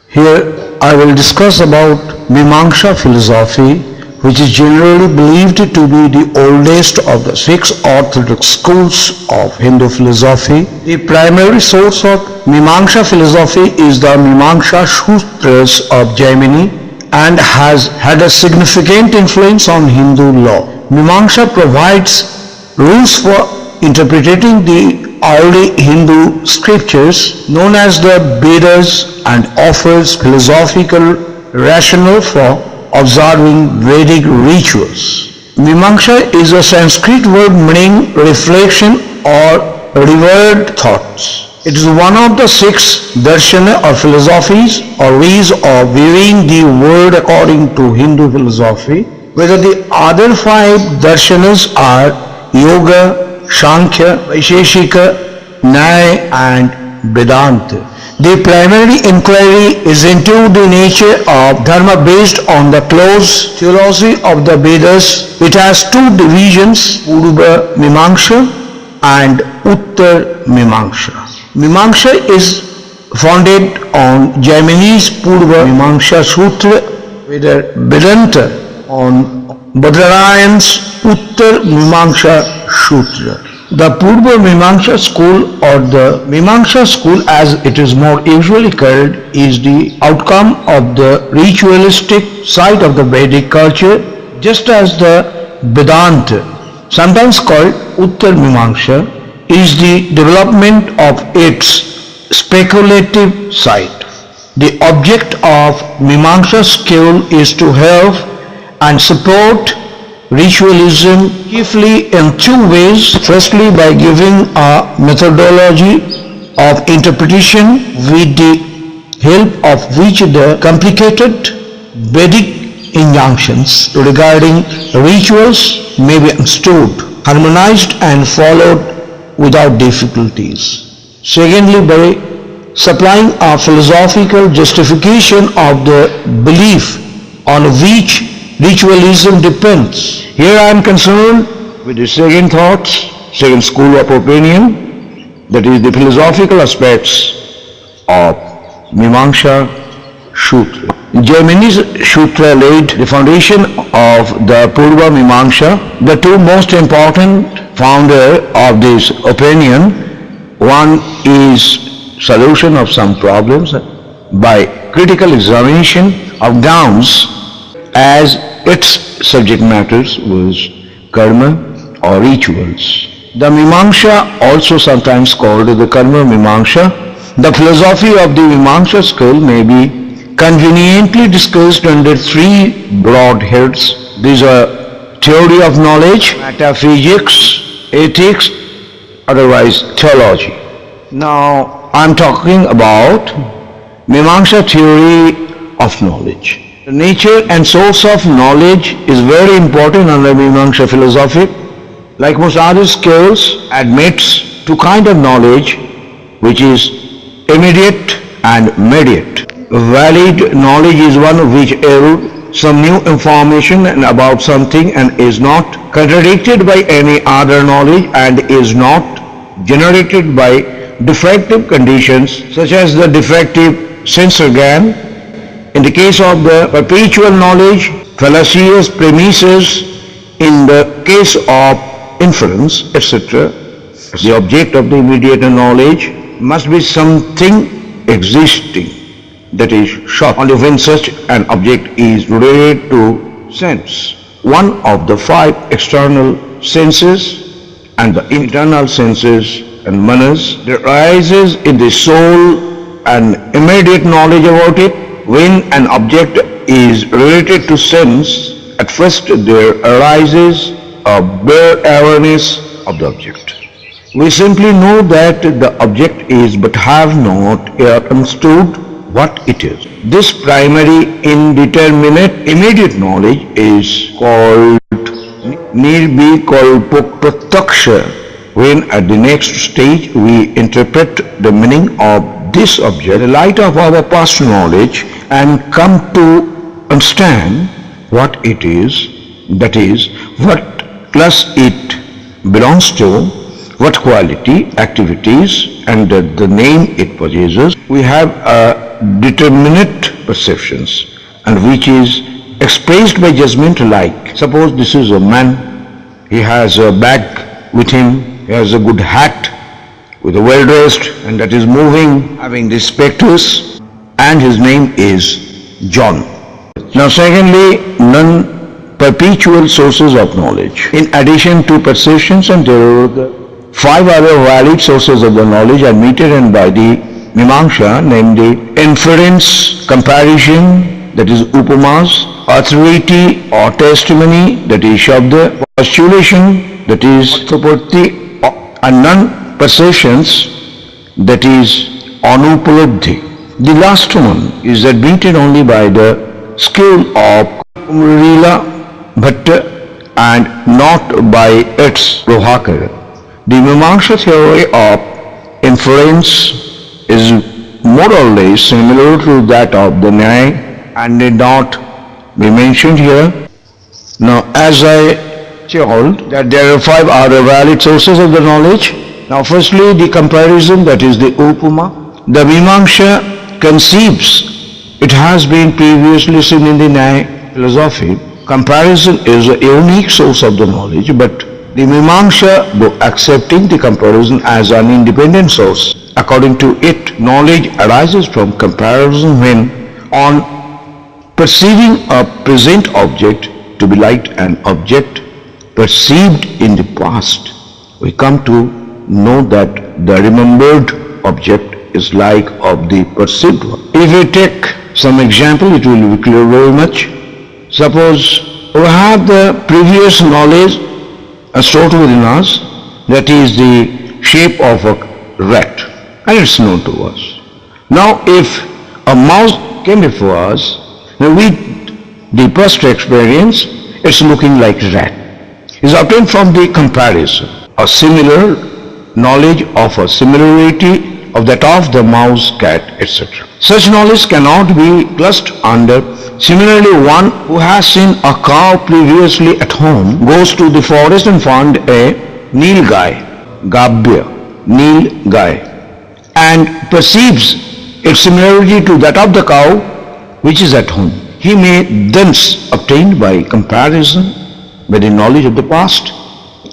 Here I will discuss about Mimamsa philosophy, which is generally believed to be the oldest of the six orthodox schools of Hindu philosophy. The primary source of Mimamsa philosophy is the Mimamsa-sutras of Jamini and has had a significant influence on Hindu law. Mimamsa provides rules for interpreting the early Hindu scriptures known as the Vedas and offers philosophical rationale for observing Vedic rituals. Mimamsa is a Sanskrit word meaning reflection or revered thoughts. It is one of the six darshana or philosophies or ways of viewing the world according to Hindu philosophy, whether the other five darshanas are Yoga, Sankhya, Vaisheshika, Nyaya and Vedanta. The primary inquiry is into the nature of dharma based on the close theology of the Vedas. It has two divisions, Purva-Mimamsa and Uttar-Mimamsa. Mimamsa is founded on Jamini's Purva-Mimamsa-sutra, whether Vedanta on Badarayana's Uttar-Mimamsa-sutra. The Purva-Mimamsa school or the Mimamsa school as it is more usually called is the outcome of the ritualistic side of the Vedic culture, just as the Vedanta, sometimes called Uttar-Mimamsa, is the development of its speculative side. The object of Mimamsa school is to help and support ritualism chiefly in two ways. Firstly, by giving a methodology of interpretation with the help of which the complicated Vedic injunctions regarding rituals may be understood, harmonized and followed without difficulties. Secondly, by supplying a philosophical justification of the belief on which ritualism depends. Here I am concerned with the second thoughts, second school of opinion, that is the philosophical aspects of Mimamsa Sutra. Jamini's Sutra laid the foundation of the Purva-Mimamsa. The two most important founder of this opinion, one is solution of some problems by critical examination of grounds as its subject matters was karma or rituals. The Mimamsa, also sometimes called the Karm-Mimamsa, the philosophy of the Mimamsa school may be conveniently discussed under three broad heads. These are theory of knowledge, metaphysics, ethics, otherwise theology. Now I am talking about Mimamsa theory of knowledge. The nature and source of knowledge is very important under Mimamsa philosophy. Like most other skills, admits two kinds of knowledge, which is immediate and mediate. Valid knowledge is one which yields some new information about something and is not contradicted by any other knowledge and is not generated by defective conditions such as the defective sense organ. In the case of the perpetual knowledge, fallacious premises. In the case of inference, etc., the object of the immediate knowledge must be something existing, that is short, only when such an object is related to sense. One of the five external senses and the internal senses and manas, there arises in the soul an immediate knowledge about it. When an object is related to sense, at first there arises a bare awareness of the object. We simply know that the object is but have not yet understood what it is. This primary indeterminate immediate knowledge is called Nirbhikalpokprataksha. When at the next stage we interpret the meaning of this object in the light of our past knowledge and come to understand what it is, that is, what class it belongs to, what quality, activities and the name it possesses, we have a determinate perceptions, and which is expressed by judgment like, suppose this is a man, he has a bag with him, he has a good hat, with a well dressed, and that is moving, having the specters, and his name is John. Now secondly, non-perpetual sources of knowledge. In addition to perceptions, and there are the five other valid sources of the knowledge admitted and by the Mimamsa, namely inference, comparison, that is upamas, authority or testimony, that is shabda, postulation, that is prapatti, and non-perceptions, that is anupalabdhi. The last one is admitted only by the school of Rila Bhatta and not by its Rohakar. The Mimamsa theory of inference is more or less similar to that of the Nyaya and need not be mentioned here. Now, as I told that there are five other valid sources of the knowledge. Now, firstly, the comparison, that is the upama. The Mimamsa conceives, it has been previously seen in the Nyaya philosophy, comparison is a unique source of the knowledge, but the Mimamsa, though accepting the comparison as an independent source, according to it, knowledge arises from comparison when, on perceiving a present object to be like an object perceived in the past, we come to know that the remembered object is like of the perceived one. If we take some example, it will be clear very much. Suppose we have the previous knowledge stored within us, that is the shape of a rat, and it's known to us. Now if a mouse came before us, with the past experience, it's looking like rat. Is obtained from the comparison, a similar knowledge of a similarity of that of the mouse, cat, etc. Such knowledge cannot be classed under. Similarly, one who has seen a cow previously at home goes to the forest and found a nilgai, gabya, nilgai, and perceives its similarity to that of the cow which is at home. He may thence obtain by comparison, by the knowledge of the past,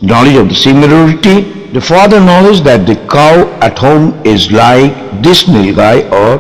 knowledge of the similarity, the further knowledge that the cow at home is like this nilgai or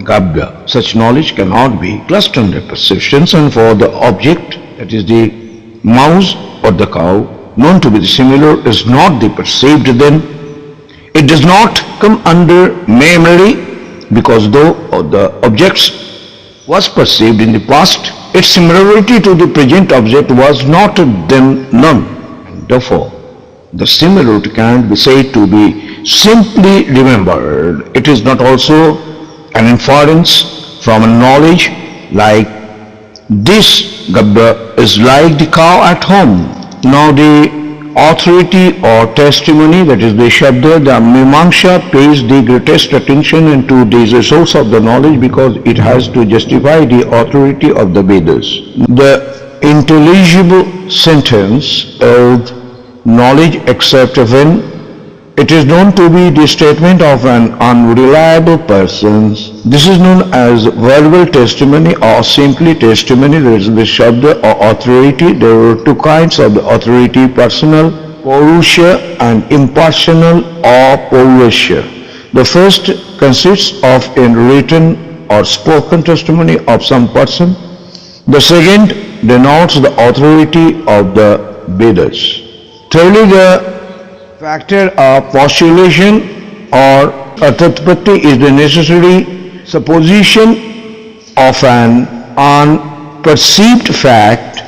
gabya. Such knowledge cannot be classed under perceptions, and for the object, that is the mouse or the cow, known to be the similar is not the perceived, then it does not come under memory, because though the objects was perceived in the past, its similarity to the present object was not then known, and therefore the similarity cannot be said to be simply remembered. It is not also an inference from a knowledge like this gabya is like the cow at home. Now the authority or testimony, that is the shabda, the Mimamsa pays the greatest attention into this source of the knowledge because it has to justify the authority of the Vedas. The intelligible sentence of knowledge except when it is known to be the statement of an unreliable person. This is known as verbal testimony or simply testimony. There is the shabda or authority. There are two kinds of the authority: personal, paurusha, and impersonal or paurusha. The first consists of a written or spoken testimony of some person. The second denotes the authority of the Vedas. Thirdly, the factor of postulation or tatpatti is the necessary supposition of an unperceived fact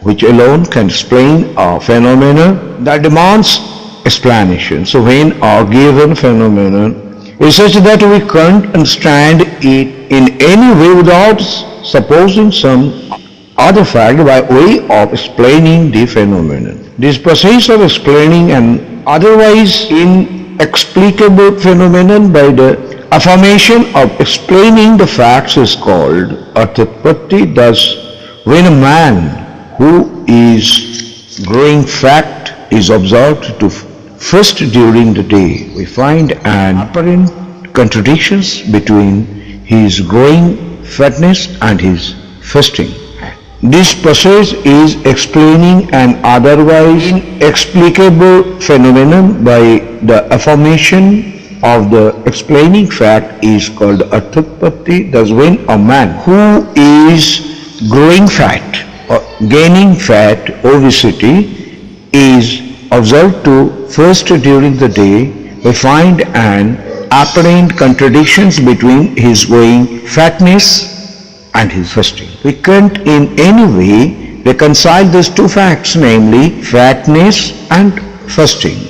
which alone can explain a phenomenon that demands explanation. So when a given phenomenon is such that we can't understand it in any way without supposing some other fact by way of explaining the phenomenon. This process of explaining an otherwise inexplicable phenomenon by the affirmation of explaining the facts is called a tatpatti. Thus, when a man who is growing fat is observed to fast during the day, we find an apparent contradictions between his growing fatness and his fasting. This process is explaining an otherwise inexplicable phenomenon by the affirmation of the explaining fact is called arthapatti. Thus, when a man who is growing fat or gaining fat, obesity, is observed to fast during the day, we find an apparent contradictions between his growing fatness and his fasting. We can't in any way reconcile these two facts, namely fatness and fasting,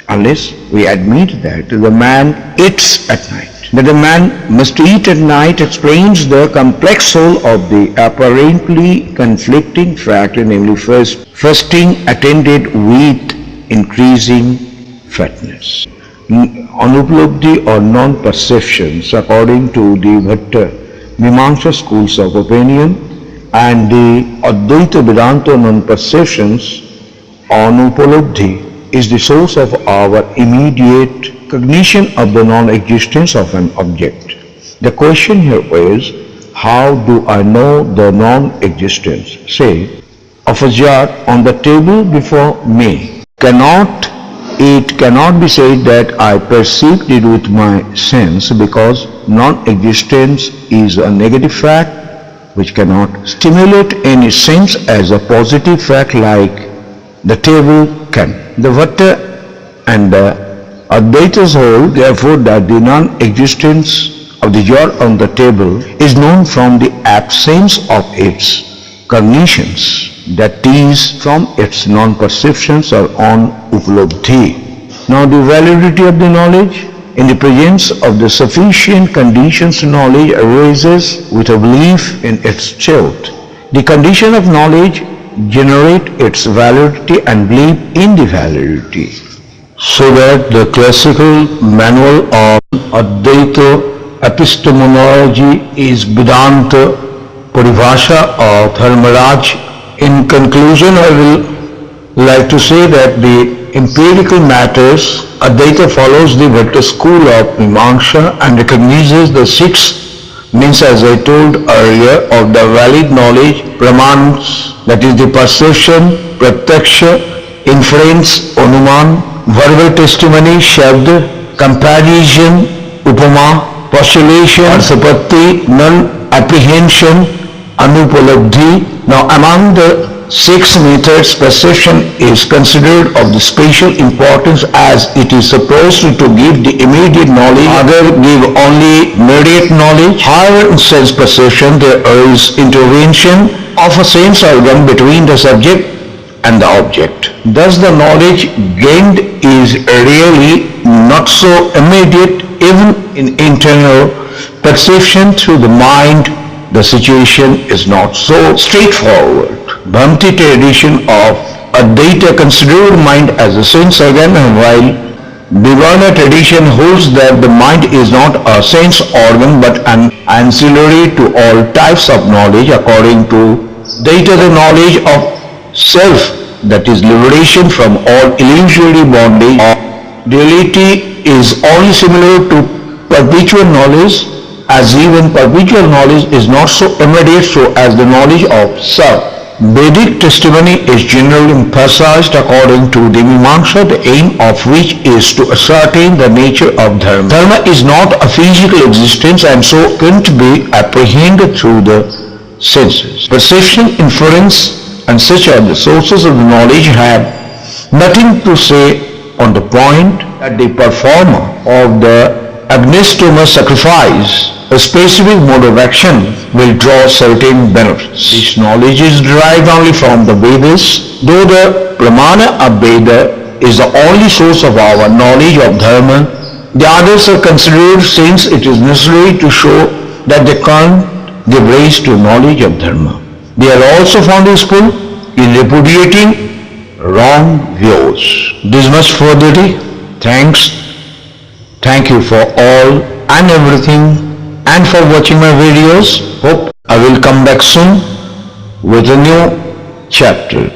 unless we admit that the man eats at night. That the man must eat at night explains the complex soul of the apparently conflicting fact, namely fasting attended with increasing fatness. Anupalabdhi or non-perceptions, according to the Purva-Mimamsa schools of opinion, and the Advaita Vedanta non-perceptions, Anupalabdhi is the source of our immediate cognition of the non-existence of an object. The question here is, how do I know the non-existence, say, of a jar on the table before me? It cannot be said that I perceived it with my sense, because non-existence is a negative fact which cannot stimulate any sense as a positive fact like the table can. The Vata and the Advaitas hold, therefore, that the non-existence of the jar on the table is known from the absence of its cognitions, that is, from its non-perceptions or on-upalabdhi. Now, the validity of the knowledge in the presence of the sufficient conditions to knowledge arises with a belief in its truth. The condition of knowledge generate its validity and belief in the validity. So that the classical manual of Advaita epistemology is Vedanta Paribhasha of Dharmaraj. In conclusion, I will like to say that the empirical matters, Advaita follows the Bhatta school of Mimamsa and recognizes the six means, as I told earlier, of the valid knowledge, pramans, that is the perception, pratyaksha, inference, anuman, verbal testimony, shabd, comparison, upama, postulation, arthapatti, non-apprehension, anupalabdhi. Now, among the six methods, perception is considered of the special importance, as it is supposed to give the immediate knowledge, others give only mediate knowledge. However, in sense perception, there is intervention of a sense organ between the subject and the object. Thus, the knowledge gained is really not so immediate. Even in internal perception through the mind, the situation is not so straightforward. Bhamti tradition of Advaita considered mind as a sense organ, while Vivarna tradition holds that the mind is not a sense organ but an ancillary to all types of knowledge. According to Advaita, the knowledge of self, that is liberation from all illusory bondage or duality, is only similar to perpetual knowledge, as even perpetual knowledge is not so immediate so as the knowledge of self. Vedic testimony is generally emphasized according to the Mimamsa, the aim of which is to ascertain the nature of dharma. Dharma is not a physical existence and so can't be apprehended through the senses. Perception, inference, and such are the sources of the knowledge have nothing to say on the point that the performer of the Agnistoma sacrifice, a specific mode of action, will draw certain benefits. This knowledge is derived only from the Vedas, though the Pramana of Veda is the only source of our knowledge of Dharma. The others are considered since it is necessary to show that they can't give rise to knowledge of Dharma. They are also found useful in repudiating wrong views. This much for the day. Thank you for all and everything and for watching my videos. Hope I will come back soon with a new chapter.